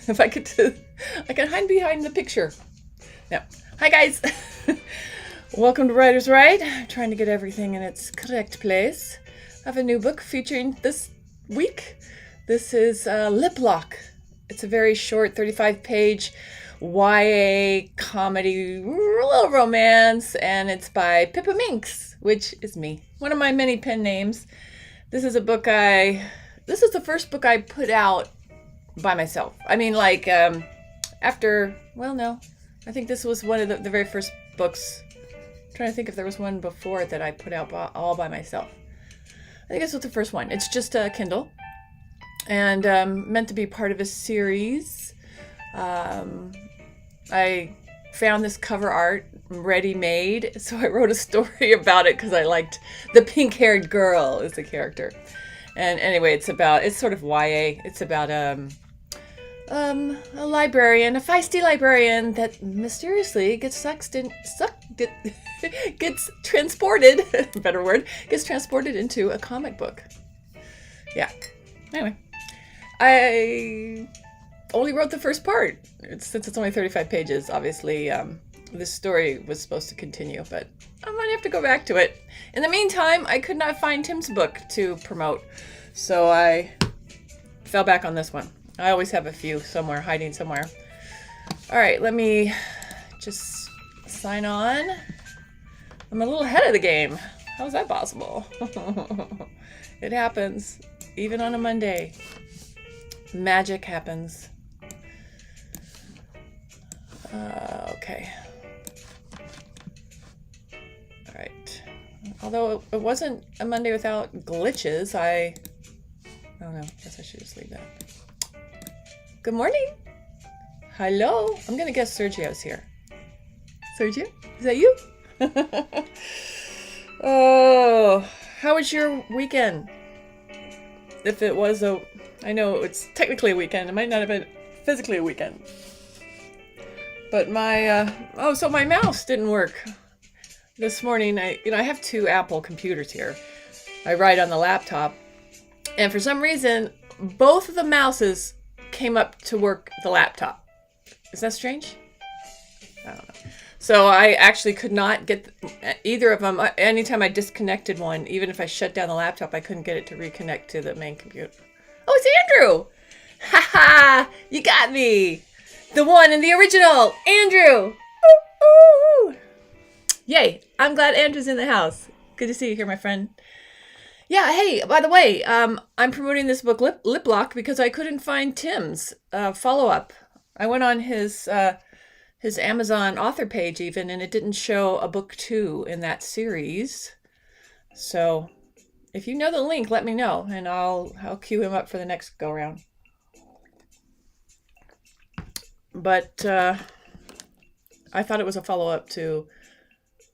If I could, I can hide behind the picture. No. Hi, guys. Welcome to Writer's Right. I'm trying to get everything in its correct place. I have a new book featuring this week. This is Lip Lock. It's a very short 35-page YA comedy, little romance, and it's by Pippa Minks, which is me. One of my many pen names. This is the first book I put out by myself. I mean, like, I think this was one of the very first books. I'm trying to think if there was one before it that I put out all by myself. I think this was the first one. It's just a Kindle and meant to be part of a series. I found this cover art ready-made, so I wrote a story about it because I liked the pink-haired girl as the character. And anyway, it's sort of YA. It's about a librarian, a feisty librarian that mysteriously gets transported, better word, gets transported into a comic book. Yeah. Anyway, I only wrote the first part. Since it's only 35 pages, obviously, this story was supposed to continue, but I might have to go back to it. In the meantime, I could not find Tim's book to promote, so I fell back on this one. I always have a few somewhere, hiding somewhere. All right, let me just sign on. I'm a little ahead of the game. How is that possible? It happens, even on a Monday. Magic happens. Okay. All right. Although it wasn't a Monday without glitches, I don't know. I guess I should just leave that. Good morning. Hello. I'm going to guess Sergio's here. Sergio? Is that you? Oh, how was your weekend? If it was I know it's technically a weekend. It might not have been physically a weekend. But my mouse didn't work this morning. I have two Apple computers here. I write on the laptop, and for some reason, both of the mouses came up to work the laptop. Is that strange? I don't know. So I actually could not get either of them. Anytime I disconnected one, even if I shut down the laptop, I couldn't get it to reconnect to the main computer. Oh, it's Andrew! Ha ha! You got me! The one and the original, Andrew! Ooh, ooh. Yay! I'm glad Andrew's in the house. Good to see you here, my friend. Yeah, hey, by the way, I'm promoting this book, Lip Lock, because I couldn't find Tim's follow-up. I went on his Amazon author page even, and it didn't show a book 2 in that series. So if you know the link, let me know, and I'll queue him up for the next go-round. But I thought it was a follow-up to,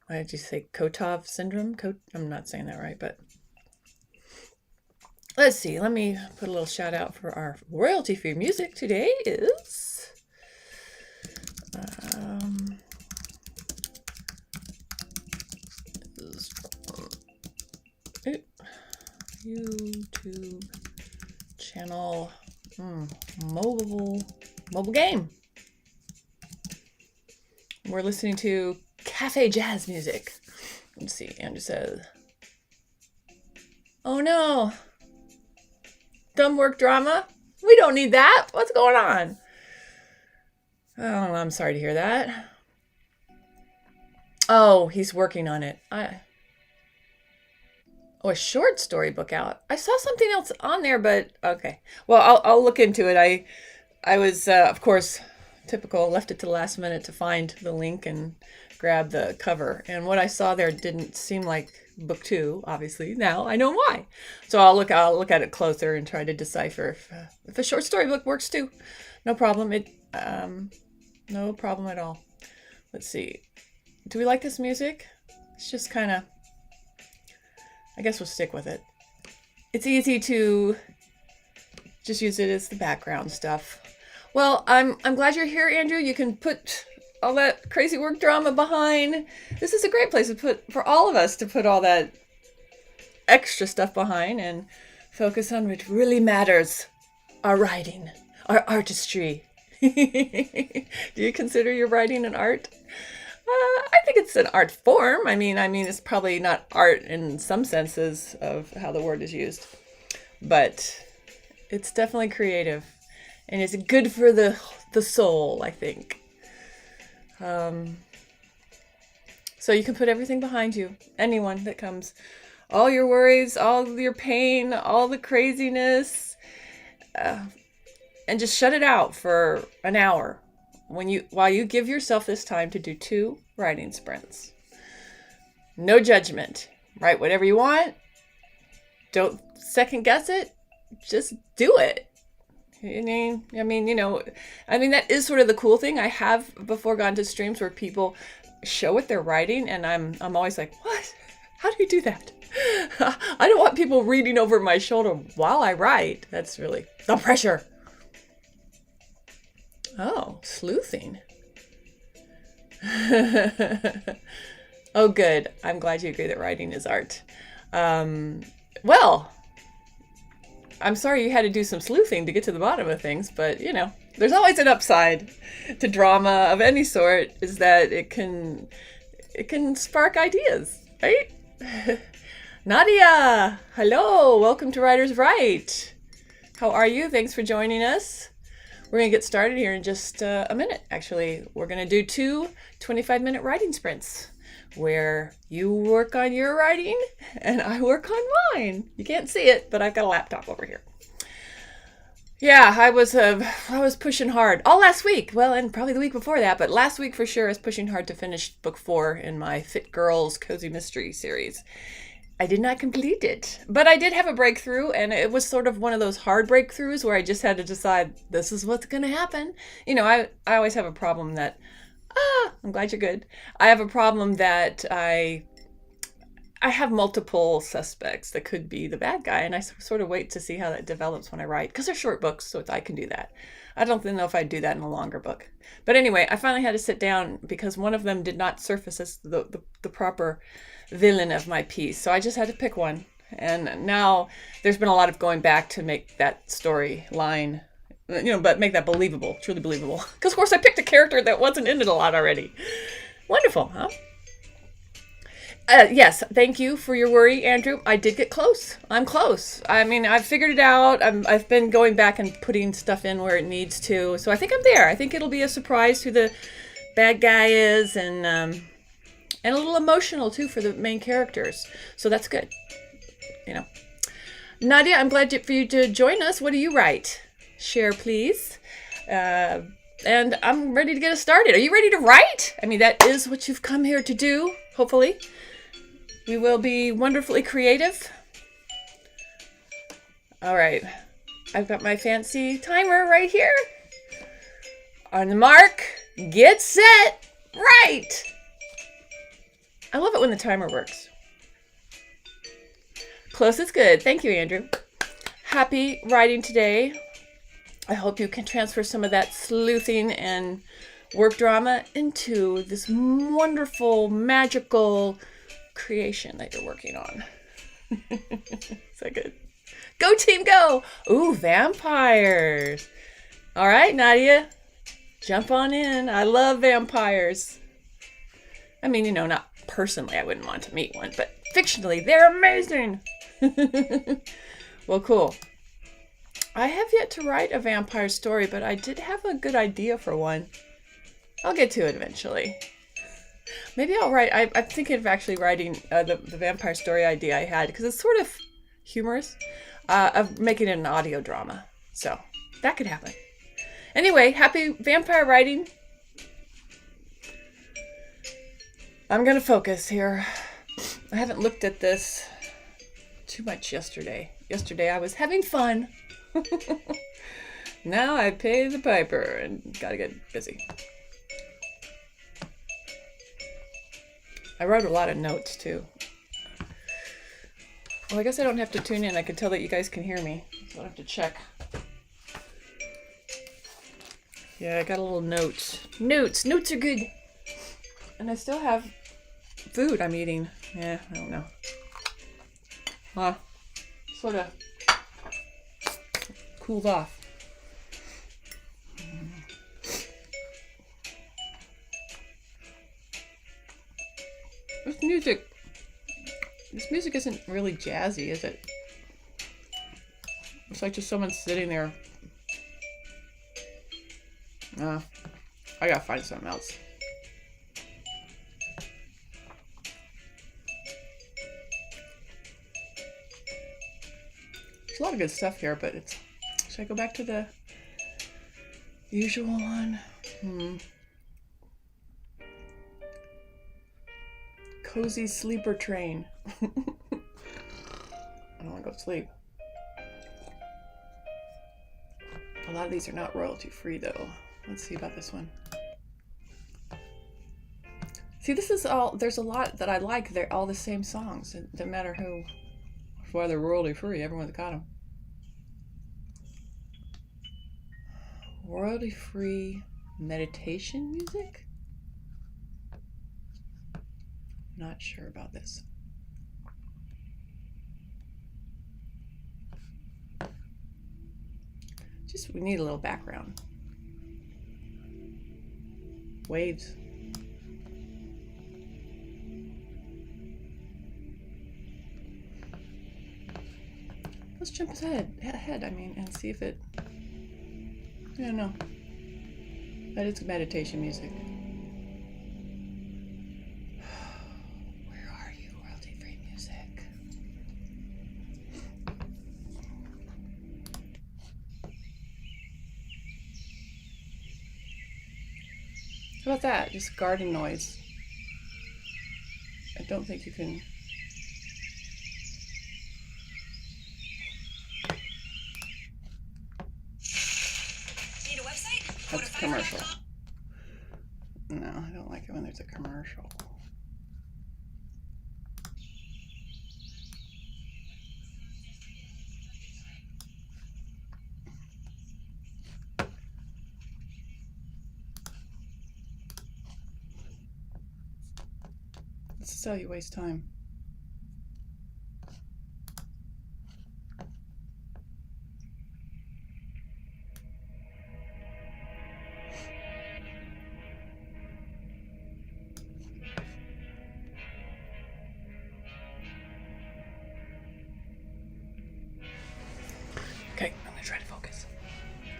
what did you say, Kotov syndrome? I'm not saying that right, but let's see. Let me put a little shout out for our royalty-free music. Today is YouTube channel mobile game. We're listening to cafe jazz music. Let's see. Andrew says, "Oh no, dumb work drama. We don't need that. What's going on?" Oh, I'm sorry to hear that. Oh, he's working on it. A short story book out. I saw something else on there, but okay. Well, I'll look into it. I was, of course, typical, left it to the last minute to find the link and grab the cover. And what I saw there didn't seem like book 2, obviously. Now I know why. So I'll look at it closer and try to decipher if a short story book works too. No problem. No problem at all. Let's see. Do we like this music? It's just kind of, I guess we'll stick with it. It's easy to just use it as the background stuff. Well, I'm glad you're here, Andrew. You can put all that crazy work drama behind. This is a great place for all of us to put all that extra stuff behind and focus on what really matters. Our writing, our artistry. Do you consider your writing an art? I think it's an art form. I mean, it's probably not art in some senses of how the word is used, but it's definitely creative, and it's good for the soul, I think. So you can put everything behind you. Anyone that comes, all your worries, all your pain, all the craziness, and just shut it out for an hour while you give yourself this time to do 2 writing sprints. No judgment. Write whatever you want. Don't second guess it. Just do it. That is sort of the cool thing. I have before gone to streams where people show what they're writing, and I'm always like, what? How do you do that? I don't want people reading over my shoulder while I write. That's really the pressure. Oh, sleuthing. Oh, good. I'm glad you agree that writing is art. Well, I'm sorry you had to do some sleuthing to get to the bottom of things, but there's always an upside to drama of any sort, is that it can spark ideas, right? Nadia, hello, welcome to Writers Write. How are you? Thanks for joining us. We're going to get started here in just a minute, actually. We're going to do 2 25-minute writing sprints where you work on your writing and I work on mine. You can't see it, but I've got a laptop over here. Yeah, I was pushing hard all last week. Well, and probably the week before that, but last week for sure I was pushing hard to finish book 4 in my Fit Girls Cozy Mystery series. I did not complete it, but I did have a breakthrough, and it was sort of one of those hard breakthroughs where I just had to decide, this is what's going to happen. I always have a problem that, I'm glad you're good. I have a problem that I have multiple suspects that could be the bad guy, and I sort of wait to see how that develops when I write, because they're short books, so I can do that. I don't know if I'd do that in a longer book. But anyway, I finally had to sit down because one of them did not surface as the proper villain of my piece, so I just had to pick one. And now there's been a lot of going back to make that storyline, but make that believable, truly believable. Because of course I picked a character that wasn't in it a lot already. Wonderful, huh? Yes, thank you for your worry, Andrew. I did get close. I'm close. I've figured it out. I've been going back and putting stuff in where it needs to. So I think I'm there. I think it'll be a surprise who the bad guy is, and a little emotional too for the main characters. So that's good. Nadia, I'm glad for you to join us. What do you write? Share, please. And I'm ready to get us started. Are you ready to write? That is what you've come here to do, hopefully. We will be wonderfully creative. All right. I've got my fancy timer right here. On the mark, get set, write. I love it when the timer works. Close is good. Thank you, Andrew. Happy writing today. I hope you can transfer some of that sleuthing and work drama into this wonderful, magical creation that you're working on. Is that good? Go team, go! Ooh, vampires. All right, Nadia, jump on in. I love vampires. Not personally, I wouldn't want to meet one, but fictionally, they're amazing. Well, cool. I have yet to write a vampire story, but I did have a good idea for one. I'll get to it eventually. Maybe I'll write, I'm thinking of actually writing the vampire story idea I had, because it's sort of humorous, of making it an audio drama. So that could happen. Anyway, happy vampire writing. I'm going to focus here. I haven't looked at this too much yesterday. Yesterday I was having fun. Now I pay the piper and gotta get busy. I wrote a lot of notes too. Well, I guess I don't have to tune in. I can tell that you guys can hear me. So I'll have to check. Yeah, I got a little notes. Notes are good. And I still have food I'm eating. Yeah, I don't know. Sort of cooled off. music isn't really jazzy, is it? It's like just someone sitting there. I gotta find something else. There's a lot of good stuff here, but it's... Should I go back to the usual one? Cozy Sleeper Train. I don't want to go to sleep. A lot of these are not royalty free though. Let's see about this one. See, this is all, there's a lot that I like. They're all the same songs. It doesn't matter why they're royalty free. Everyone's got them. Royalty free meditation music? Not sure about this. We need a little background. Waves. Let's jump ahead, I mean, and see if it... I don't know. That is meditation music. Where are you, royalty-free music? How about that? Just garden noise. I don't think you can... Need a website? That's a commercial. No, I don't like it when there's a commercial. This is how you waste time. Okay, I'm gonna try to focus.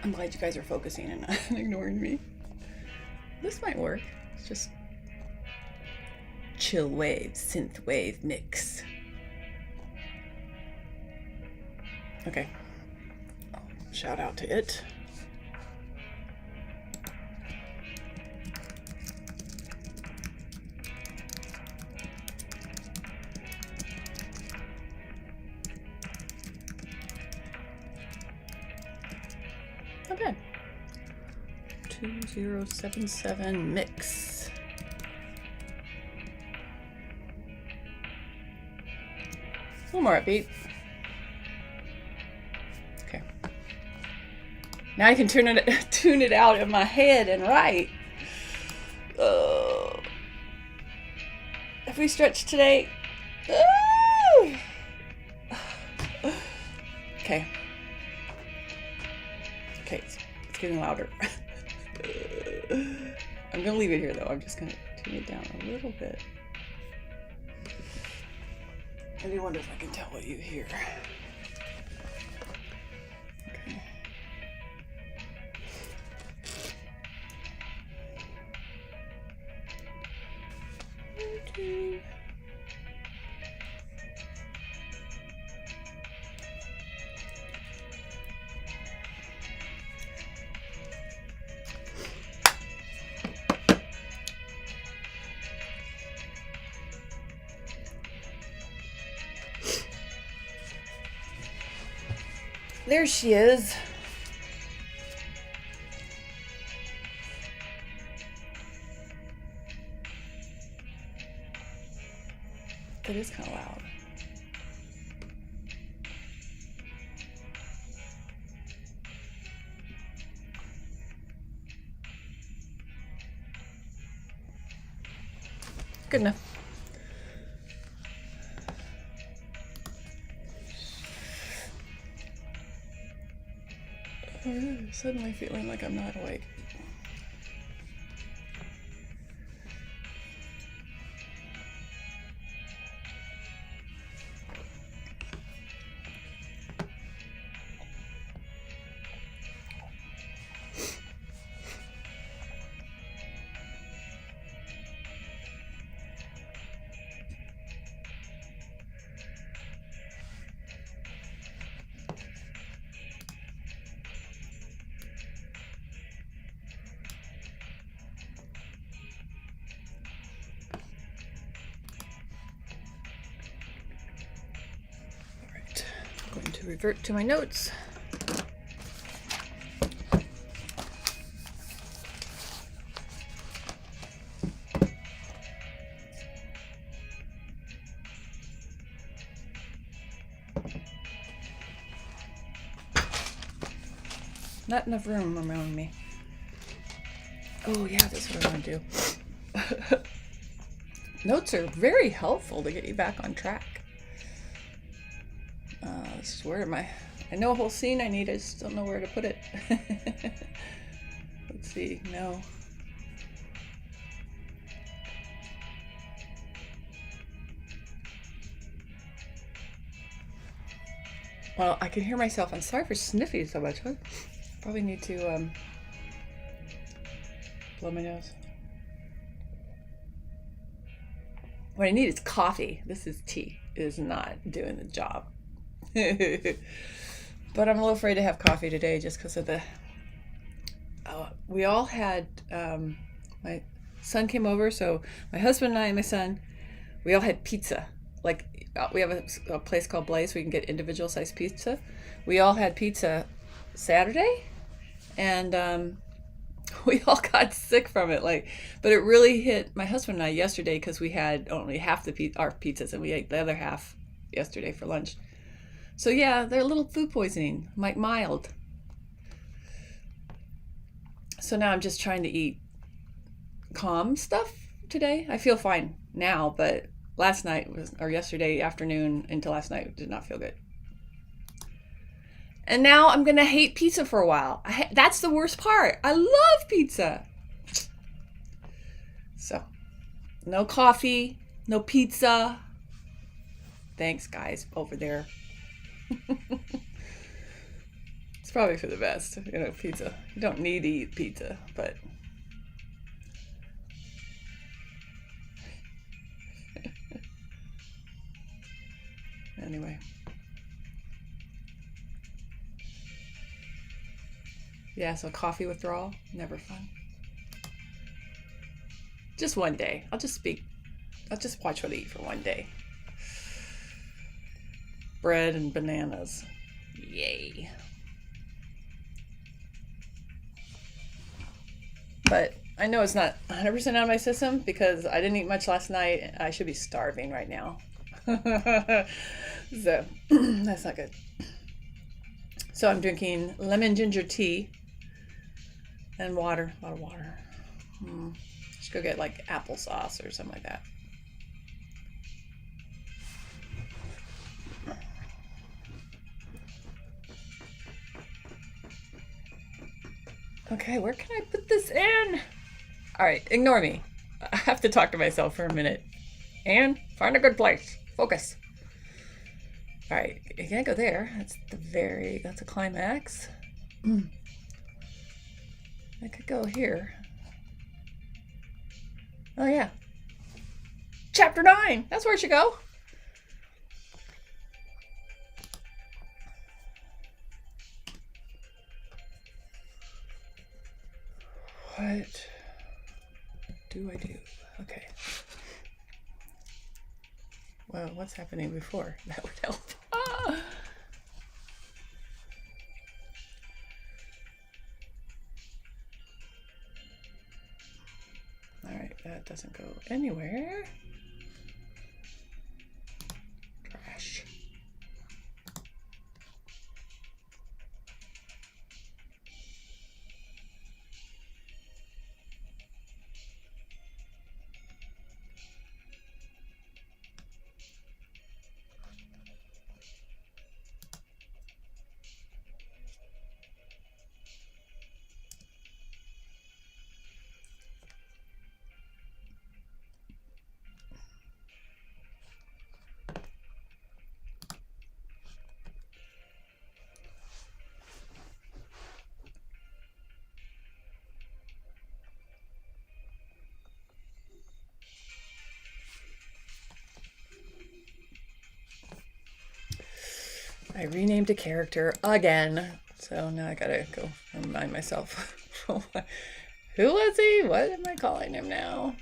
I'm glad you guys are focusing and not ignoring me. This might work. It's just chill wave, synth wave mix. Okay. Shout out to it. Not bad. 2077 mix. A little more upbeat. Okay. Now I can tune it out in my head and write. If we stretch today. Okay. Okay, it's getting louder. I'm gonna leave it here though. I'm just gonna tune it down a little bit. I do wonder if I can tell what you hear. Okay. There she is. It is kind of loud. Good enough. Suddenly feeling like I'm not awake. to revert to my notes. Not enough room around me. Oh yeah, that's what I want to do. Notes are very helpful to get you back on track. This is where I know a whole scene I need, I just don't know where to put it. Let's see, no. Well, I can hear myself. I'm sorry for sniffing so much. Probably need to blow my nose. What I need is coffee. This is tea. It is not doing the job. But I'm a little afraid to have coffee today just because of the... we all had... my son came over, so my husband and I and my son, we all had pizza. Like, we have a place called Blaze where you can get individual sized pizza. We all had pizza Saturday, and we all got sick from it. But it really hit my husband and I yesterday because we had only half our pizzas, and we ate the other half yesterday for lunch. So yeah, they're a little food poisoning, like mild. So now I'm just trying to eat calm stuff today. I feel fine now, but yesterday afternoon into last night did not feel good. And now I'm going to hate pizza for a while. That's the worst part. I love pizza. So, no coffee, no pizza. Thanks, guys, over there. It's probably for the best, pizza. You don't need to eat pizza, but... Anyway. Yeah, so coffee withdrawal, never fun. Just one day. I'll just watch what I eat for one day. Bread and bananas. Yay. But I know it's not 100% out of my system because I didn't eat much last night. I should be starving right now. So, that's not good. So I'm drinking lemon ginger tea and water, a lot of water. Should go get like applesauce or something like that. Okay, where can I put this in? All right, ignore me. I have to talk to myself for a minute. And find a good place. Focus. All right, you can't go there. That's a climax. I could go here. Oh yeah. Chapter 9. That's where it should go. What do I do? Okay. Well, what's happening before? That would help. Ah! All right, that doesn't go anywhere. Trash. I renamed a character again, so now I gotta go remind myself. Who was he? What am I calling him now?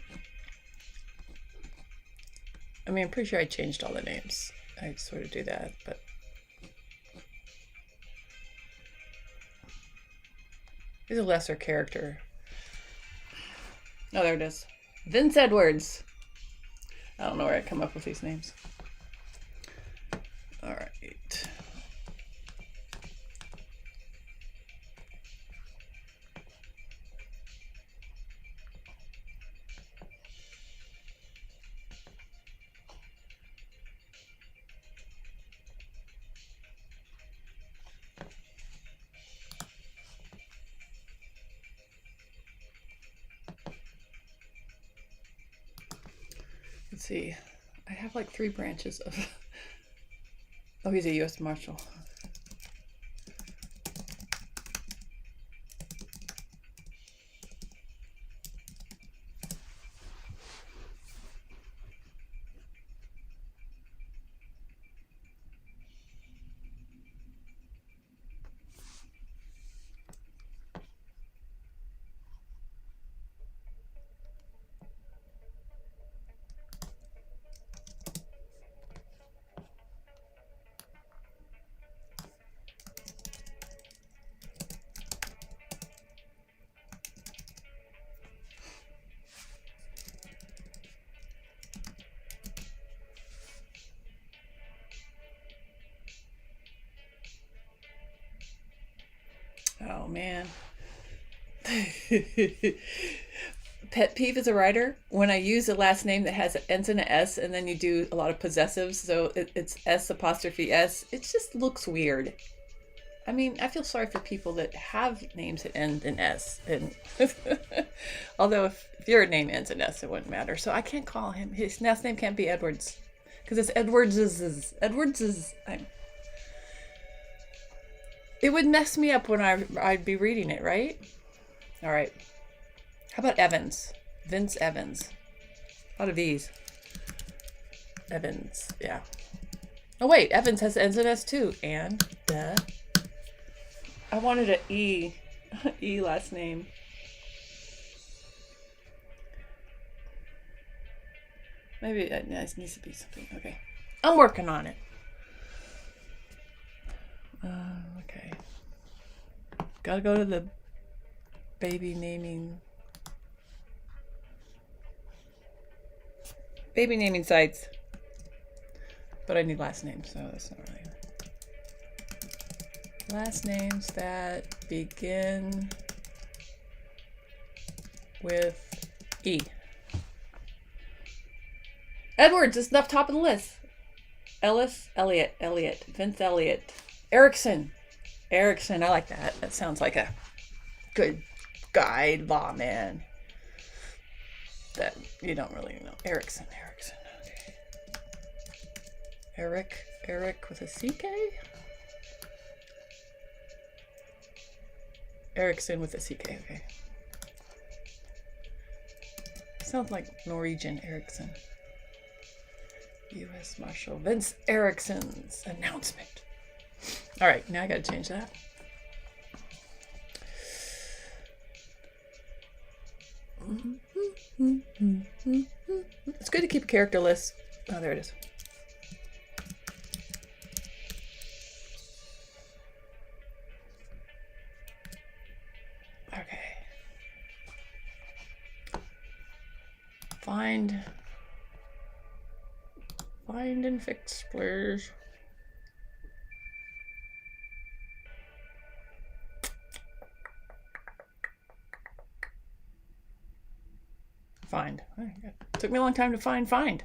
I mean, I'm pretty sure I changed all the names. I sort of do that, but He's a lesser character. Oh, there it is. Vince Edwards. I don't know where I come up with these names. All right. Let's see. I have like 3 branches of... Oh, he's a U.S. Marshal. Oh, man. Pet peeve as a writer, when I use a last name that ends in an S and then you do a lot of possessives, so it's S apostrophe S, it just looks weird. I mean, I feel sorry for people that have names that end in S. And although if your name ends in S, it wouldn't matter. So I can't call him. His last name can't be Edwards. Because it's Edwards. It would mess me up when I'd be reading it, right? All right. How about Evans? Vince Evans. A lot of V's. Evans, yeah. Oh wait, Evans has ends in S too. And I wanted an E. E last name. Maybe it needs to be something. Okay. I'm working on it. Okay. Gotta go to the baby naming sites. But I need last names, so that's not really. Last names that begin with E. Edwards is up top of the list. Ellis, Elliott, Vince Elliott. Erickson, I like that. That sounds like a good guide lawman that you don't really know. Erickson. Okay. Eric with a CK? Erickson with a CK, okay. Sounds like Norwegian Erickson. U.S. Marshal Vince Erickson's announcement. All right, now I gotta change that. It's good to keep a character list. Oh, there it is. Okay. Find and fix, please. Find. It took me a long time to find. Find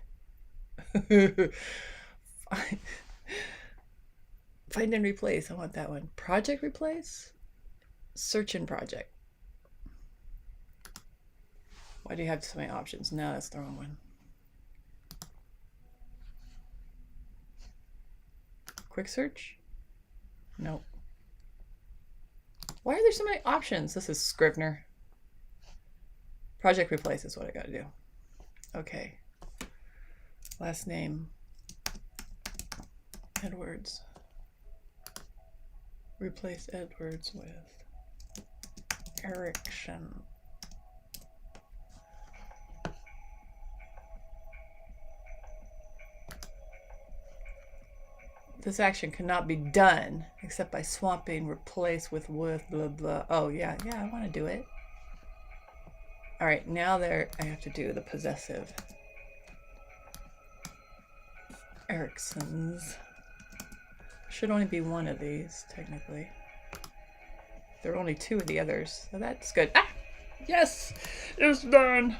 and replace. I want that one. Project replace? Search and project. Why do you have so many options? No, that's the wrong one. Quick search? Nope. Why are there so many options? This is Scrivener. Project replace is what I gotta do. Okay. Last name. Edwards. Replace Edwards with Erickson. This action cannot be done except by swapping replace with blah blah. Oh yeah, I want to do it. All right, now I have to do the possessive. Erickson's. Should only be one of these, technically. There are only two of the others, so that's good. Ah! Yes! It's done!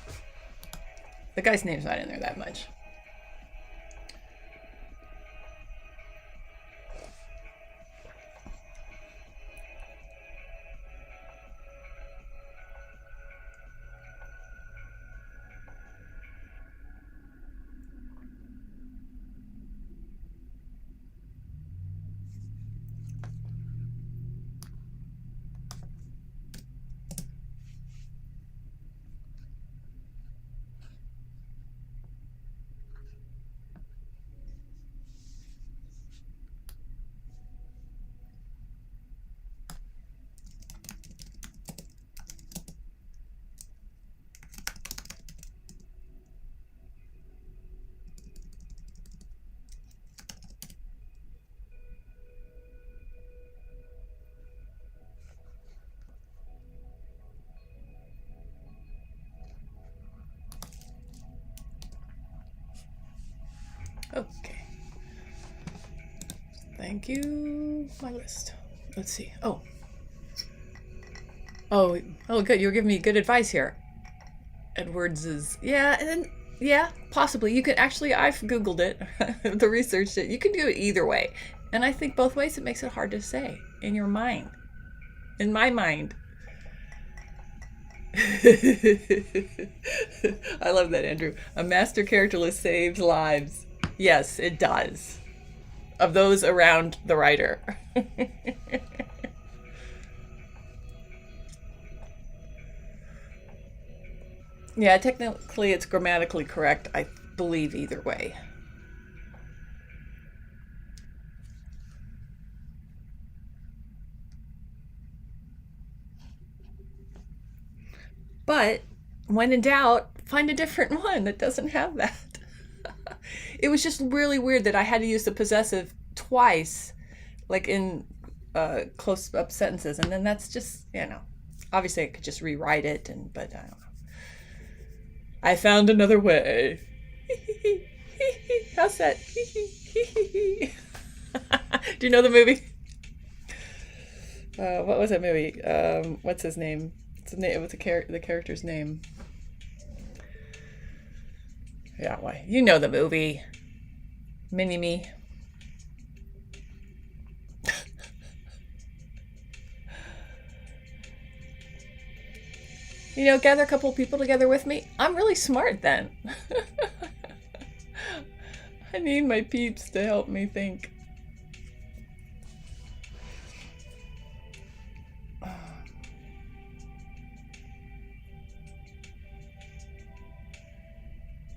The guy's name's not in there that much. Okay. Thank you. My list. Let's see. Oh, good. You're giving me good advice here. Edwards is, yeah, possibly. You could actually, I've Googled it, the researched it. You can do it either way. And I think both ways it makes it hard to say in your mind. In my mind. I love that, Andrew. A master character list saves lives. Yes, it does. Of those around the writer. Yeah, technically it's grammatically correct, I believe, either way. But when in doubt, find a different one that doesn't have that. It was just really weird that I had to use the possessive twice, like in close up sentences, and then that's just, obviously I could just rewrite it, but I don't know. I found another way. How's that? Do you know the movie? What was that movie? What's his name? What's the character's name? Yeah, why? You know the movie. Mini-Me. Gather a couple people together with me. I'm really smart then. I need my peeps to help me think.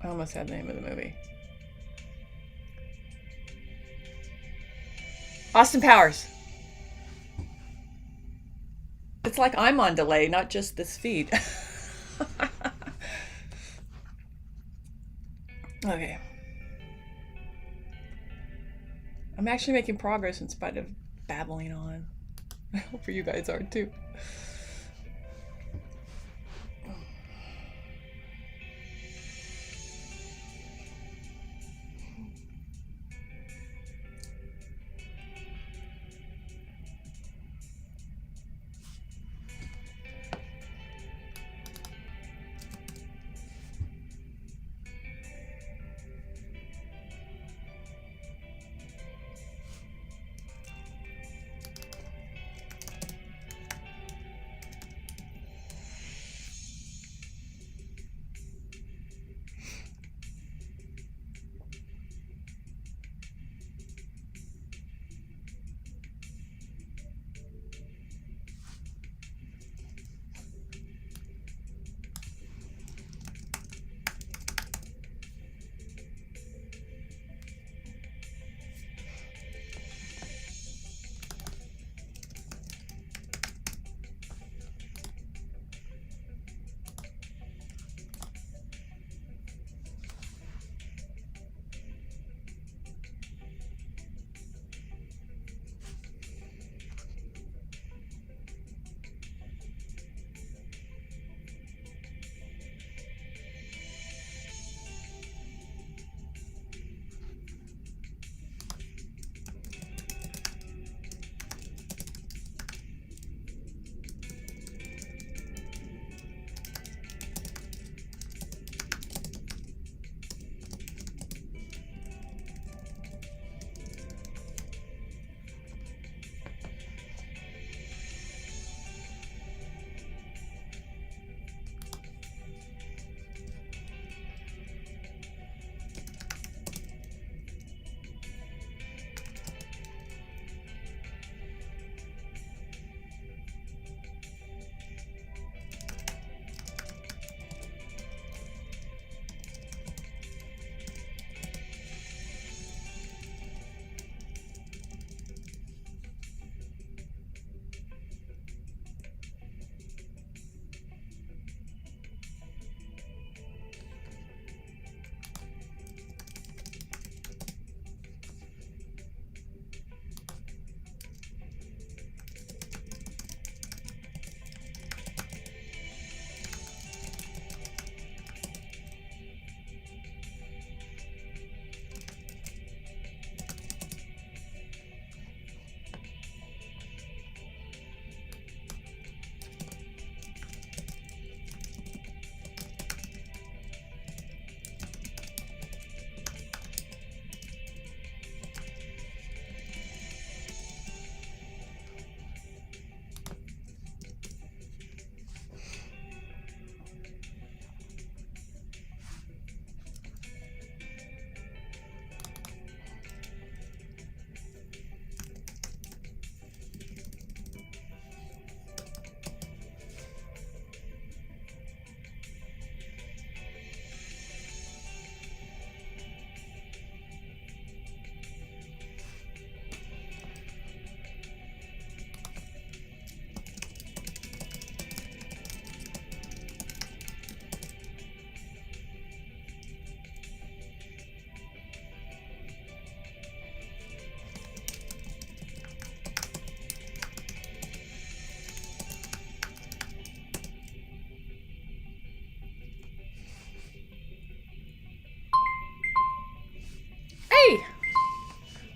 I almost had the name of the movie. Austin Powers. It's like I'm on delay, not just this feed. Okay. I'm actually making progress in spite of babbling on. I hope you guys are too.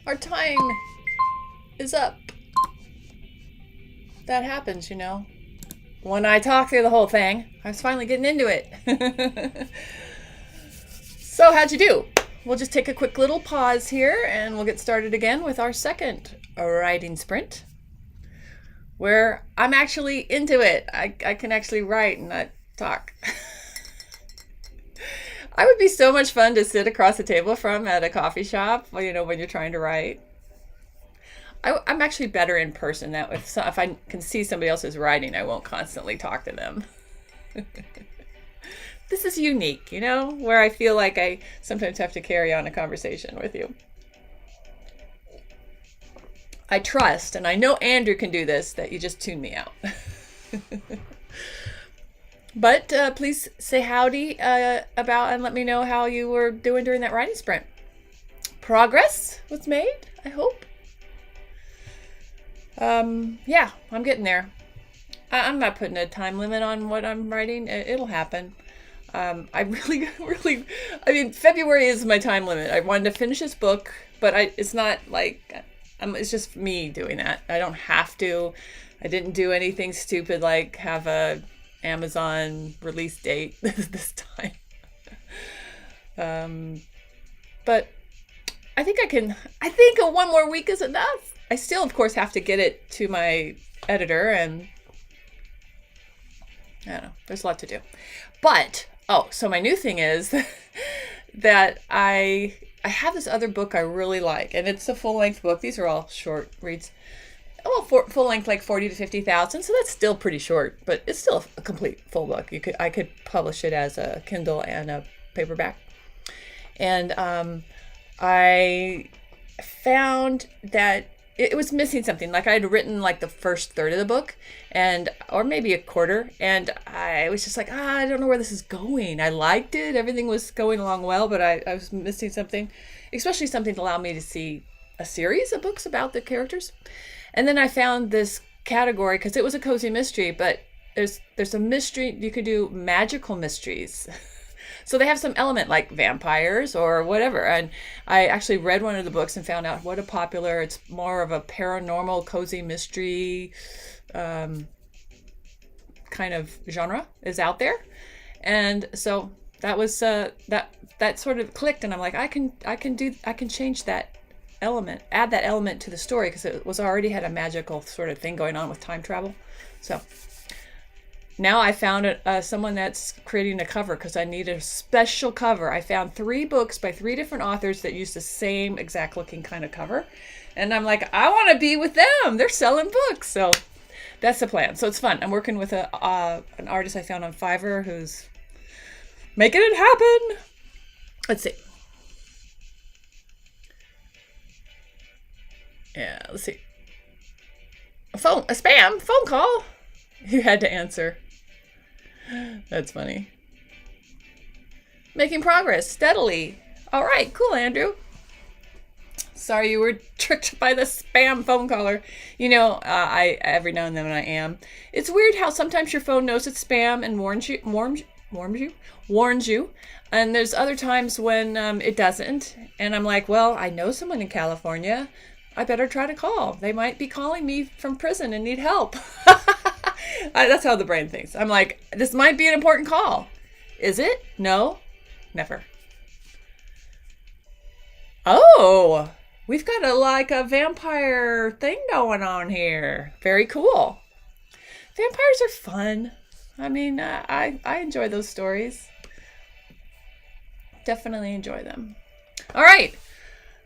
Our time is up. That happens, you know. When I talk through the whole thing, I was finally getting into it. So, how'd you do? We'll just take a quick little pause here and we'll get started again with our second writing sprint, where I'm actually into it. I can actually write and not talk. I would be so much fun to sit across the table from at a coffee shop, you know, when you're trying to write. I'm actually better in person. That if I can see somebody else's writing, I won't constantly talk to them. This is unique, you know, where I feel like I sometimes have to carry on a conversation with you. I trust, and I know Andrew can do this, that you just tune me out. But please say howdy about and let me know how you were doing during that writing sprint. Progress was made, I hope. Yeah, I'm getting there. I'm not putting a time limit on what I'm writing. It'll happen. I really, February is my time limit. I wanted to finish this book, but it's not like, it's just me doing that. I don't have to. I didn't do anything stupid like have a Amazon release date this time. But I think I think one more week is enough. I still, of course, have to get it to my editor, and I don't know, there's a lot to do. But, so my new thing is that I have this other book I really like, and it's a full-length book. These are all short reads. Well, full-length, like 40 to 50,000, so that's still pretty short, but it's still a complete full book. I could publish it as a Kindle and a paperback. And I found that it was missing something. Like I had written like the first third of the book, or maybe a quarter, and I was just like, I don't know where this is going. I liked it. Everything was going along well, but I was missing something, especially something to allow me to see a series of books about the characters. And then I found this category because it was a cozy mystery, but there's a mystery. You could do magical mysteries. So they have some element like vampires or whatever. And I actually read one of the books and found out what a popular, it's more of a paranormal cozy mystery kind of genre is out there. And so that was that sort of clicked, and I'm like, I can change that element, add that element to the story, because it was already had a magical sort of thing going on with time travel. So now I found someone that's creating a cover because I need a special cover. I found 3 books by 3 different authors that use the same exact looking kind of cover. And I'm like, I want to be with them. They're selling books. So that's the plan. So it's fun. I'm working with an artist I found on Fiverr who's making it happen. Let's see. Yeah, let's see. A spam phone call. You had to answer. That's funny. Making progress steadily. All right, cool, Andrew. Sorry you were tricked by the spam phone caller. You know, I every now and then I am. It's weird how sometimes your phone knows it's spam and warns you. And there's other times when it doesn't. And I'm like, well, I know someone in California. I better try to call. They might be calling me from prison and need help. That's how the brain thinks. I'm like, this might be an important call. Is it? No? Never. Oh, we've got a vampire thing going on here. Very cool. Vampires are fun. I mean, I enjoy those stories. Definitely enjoy them. All right.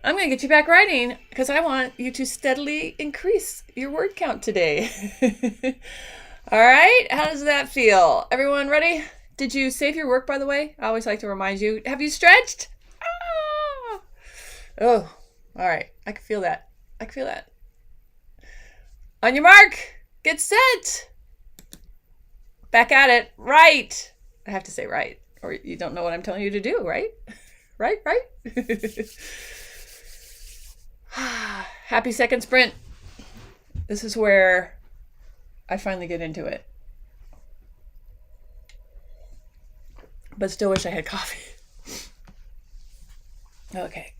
I'm going to get you back writing because I want you to steadily increase your word count today. All right. How does that feel? Everyone ready? Did you save your work, by the way? I always like to remind you. Have you stretched? Ah! Oh, all right. I can feel that. On your mark. Get set. Back at it. Right. I have to say right, or you don't know what I'm telling you to do, right? Right? Happy second sprint. This is where I finally get into it. But still wish I had coffee. Okay.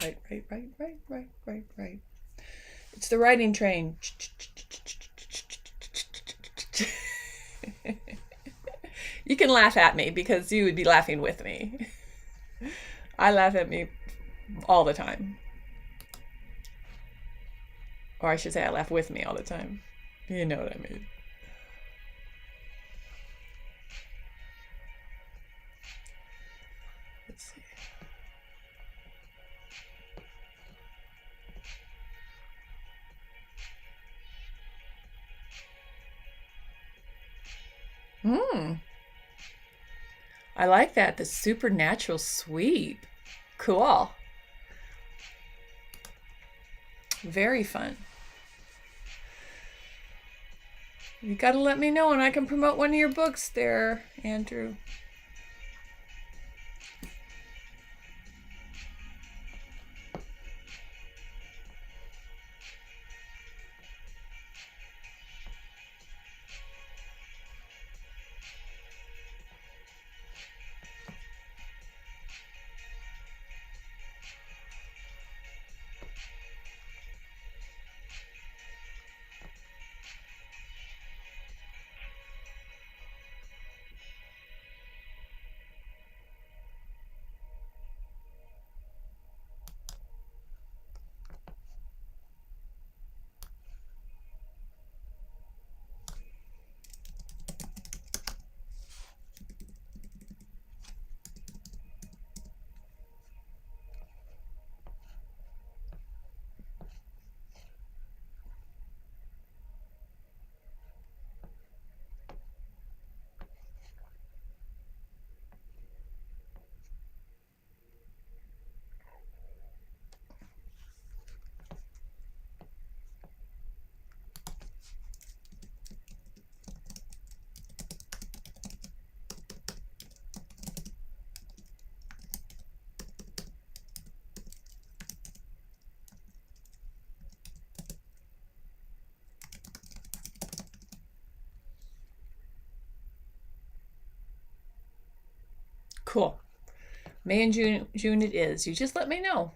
Right. It's the writing train. You can laugh at me because you would be laughing with me. I laugh at me all the time. Or I should say I laugh with me all the time. You know what I mean. Let's see. I like that. The supernatural sweep. Cool. Very fun. You gotta let me know and I can promote one of your books there, Andrew. Cool. May and June it is. You just let me know.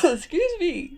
Excuse me.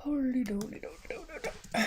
Holy doly doly doly doly.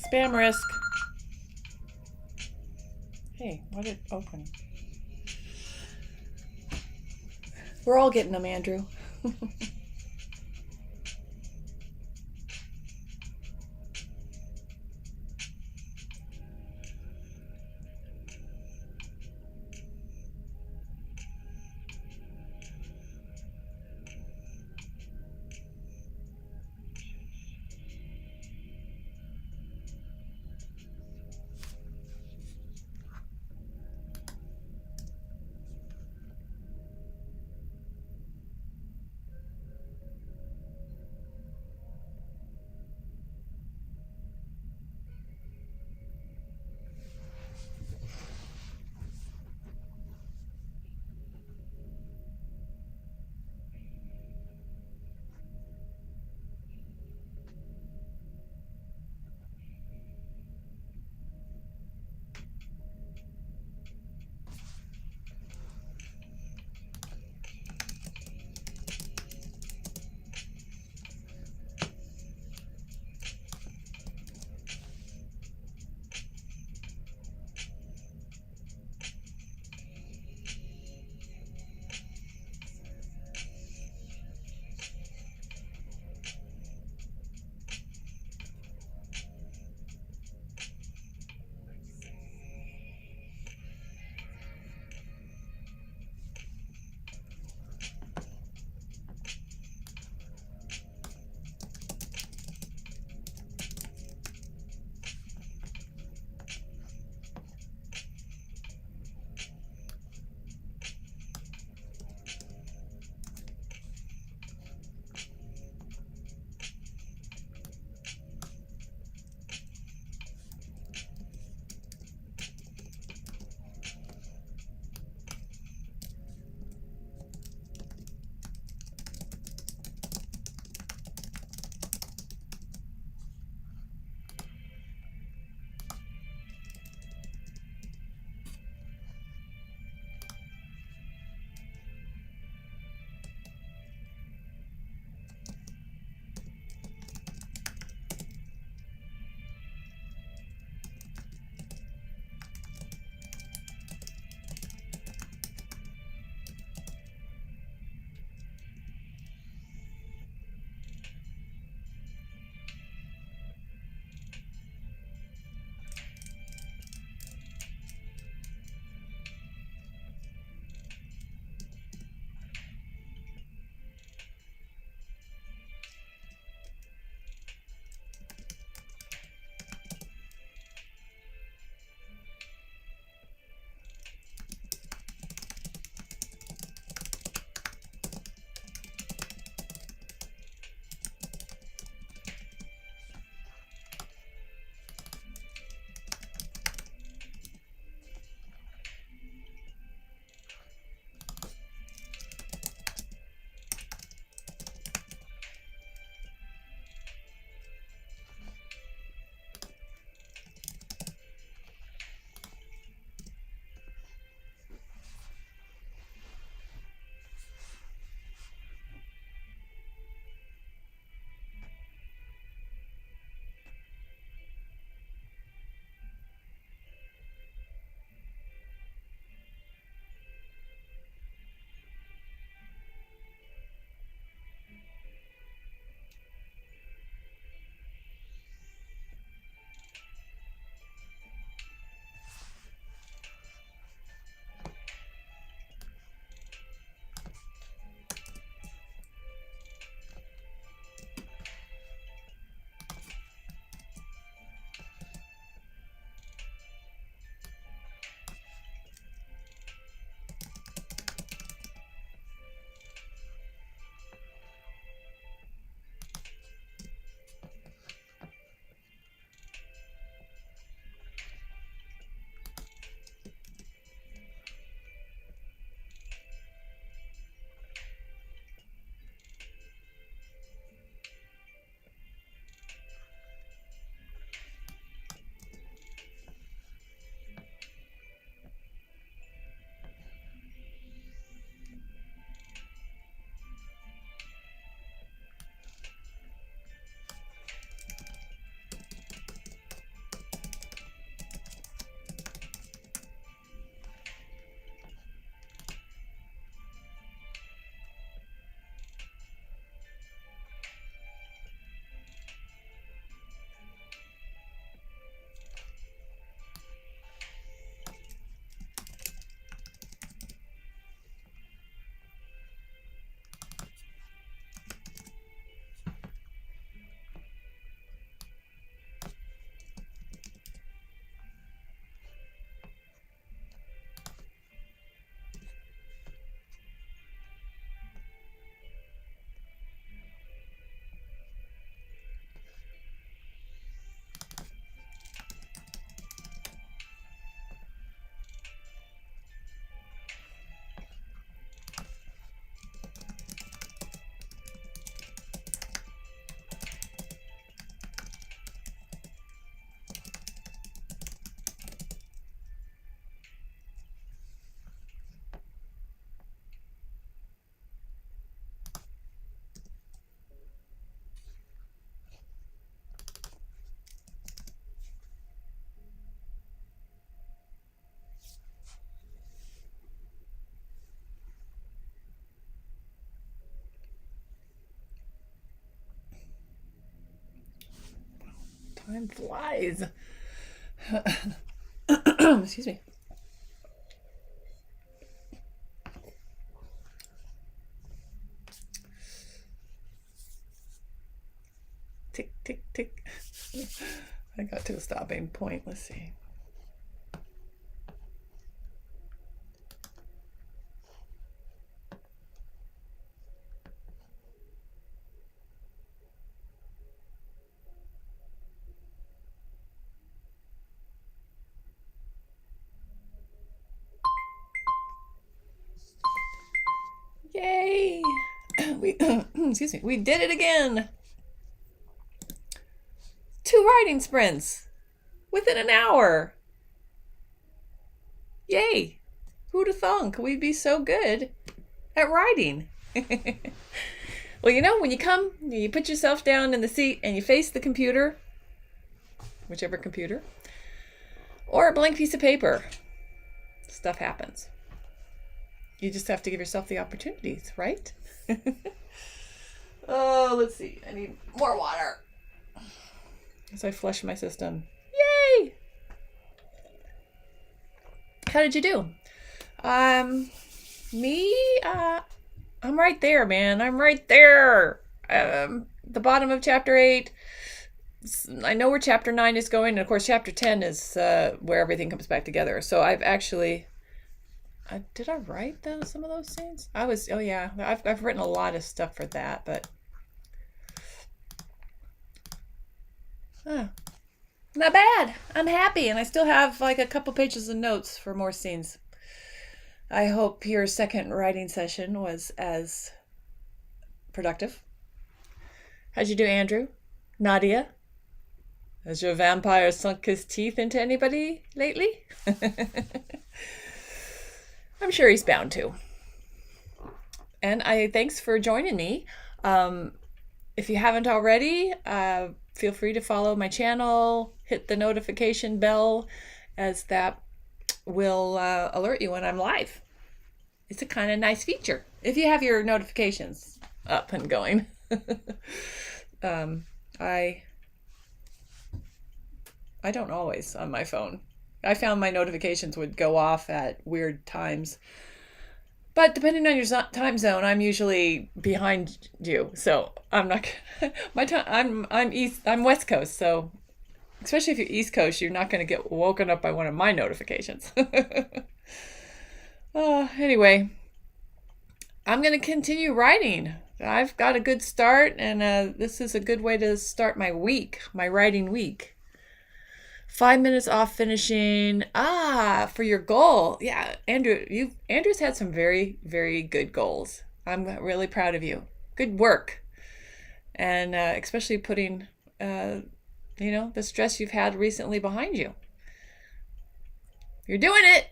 Spam risk. Hey, why did it open? We're all getting them, Andrew. Time flies. Excuse me. Tick, tick, tick. I got to a stopping point. Let's see. Yay! We excuse me. We did it again. 2 writing sprints within an hour. Yay! Who'd have thunk we'd be so good at writing? Well, you know, when you come, you put yourself down in the seat and you face the computer, whichever computer, or a blank piece of paper, stuff happens. You just have to give yourself the opportunities, right? Oh, let's see. I need more water as I flush my system. Yay! How did you do? I'm right there, man. I'm right there. The bottom of chapter 8. I know where chapter 9 is going, and of course chapter 10 is where everything comes back together. So I've actually... did I write some of those scenes? Oh yeah, I've written a lot of stuff for that, but not bad. I'm happy, and I still have like a couple pages of notes for more scenes. I hope your second writing session was as productive. How'd you do, Andrew? Nadia? Has your vampire sunk his teeth into anybody lately? I'm sure he's bound to. And thanks for joining me. If you haven't already, feel free to follow my channel, hit the notification bell, as that will alert you when I'm live. It's a kind of nice feature if you have your notifications up and going. I don't always on my phone. I found my notifications would go off at weird times. But depending on your time zone, I'm usually behind you. So I'm not my time I'm West Coast, so especially if you're East Coast, you're not going to get woken up by one of my notifications. Anyway, I'm going to continue writing. I've got a good start, and this is a good way to start my week, my writing week. 5 minutes off finishing. For your goal. Yeah, Andrew's had some very, very good goals. I'm really proud of you. Good work. And especially putting, the stress you've had recently behind you. You're doing it.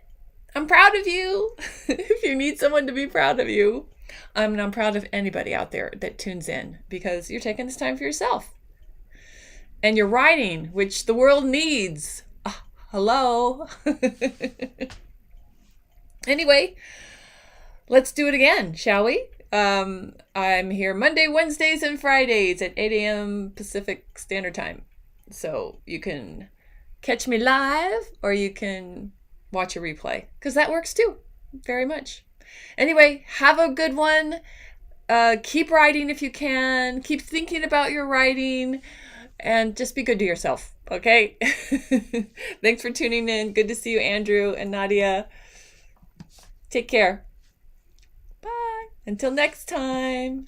I'm proud of you. If you need someone to be proud of you, I'm proud of anybody out there that tunes in, because you're taking this time for yourself. And you're writing, which the world needs. Hello. Anyway, let's do it again, shall we? I'm here Monday, Wednesdays, and Fridays at 8 a.m. Pacific Standard Time. So you can catch me live, or you can watch a replay, because that works too, very much. Anyway, have a good one. Keep writing if you can. Keep thinking about your writing. And just be good to yourself, okay? Thanks for tuning in. Good to see you, Andrew and Nadia. Take care. Bye. Until next time.